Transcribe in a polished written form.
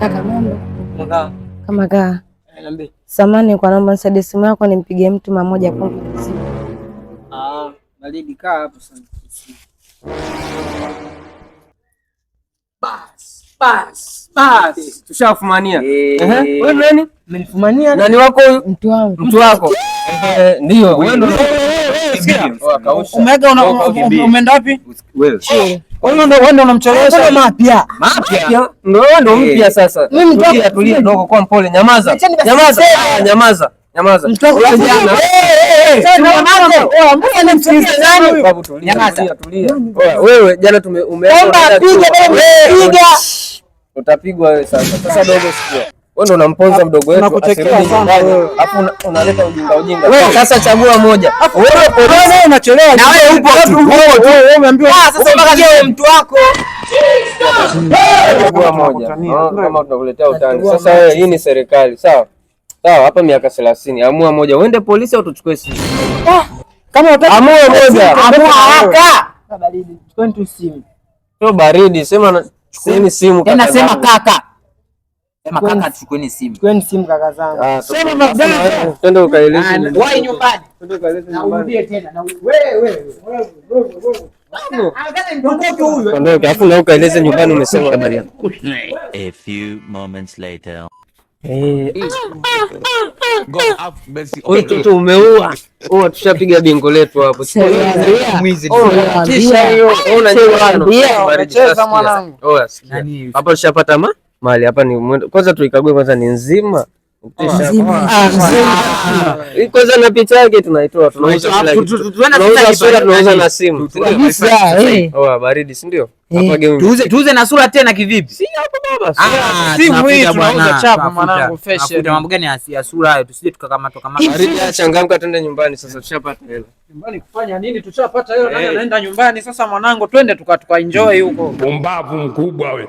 Kaka mambo. Kama kaa. Niambie. Samani kwa naomba nisaidie simu yako nimpigie mtu mmoja kwa simu. Baridi kaa hapo sana. Bas. Tushafumania. Wewe nani? Umenifumania? Nani wako huyu? Mtu wangu. Mtu wako. Ndio. Wewe ndio. Umega umeenda wapi? Wewe. Wewe ndio unamchelewesha mapya. Ndio mpya sasa. Tulia dogo kwa mpole. Nyamaza. Wewe jana utapigwa wewe sasa. Sasa dogo sikia. Wewe ndo unamponza mdogo wetu asirudi nyumbani. Alafu unaleta ujinga. Wewe sasa chagua moja. Wewe unachelewa. Na wewe upo tu. Wewe umeambiwa sasa mpaka je mtu wako. Chagua moja. Kama tunakuletea utani. Sasa wewe hii ni serikali, sawa? Sawa, hapa miaka 30. Amua moja. Uende polisi au tuchukue simu? Kama unataka amua moja. Amua haraka. Baridi. Chukua tu simu. Sio baridi, sema chukueni simu kaka. Tena sema kaka. Sema kaka chukueni simu. Chukueni simu kaka zangu. Sema mabdada. Twende ukaeleze. Wai nyumbani. Twende ukaeleze nyumbani. Naurudie tena. Na wewe. Ondoka afu na ukaeleze nyumbani umesema habari yako. A few moments later. Mtoto umeua. Tushapiga bingo letu hapo. Mwizi. Unacheza mwanangu. Hapa tushapata mali hapa ni kwanza tuikague kwanza ni nzima. Kwanza na picha yake tunaitoa tunauza kila kitu. Tunauza na simu. Baridi si ndio? Tuuze na sura tena kivipi? Si hapo baba. Simu hii tunauza chapa mwanangu fashion. Mambo gani ya sura hayo tusije tukakamatwa kama baridi. Changamka twende nyumbani sasa tushapata hela. Nyumbani kufanya nini? Tushapata hela nani anaenda nyumbani sasa mwanangu twende tuka enjoy huko. Pumbavu mkubwa wewe.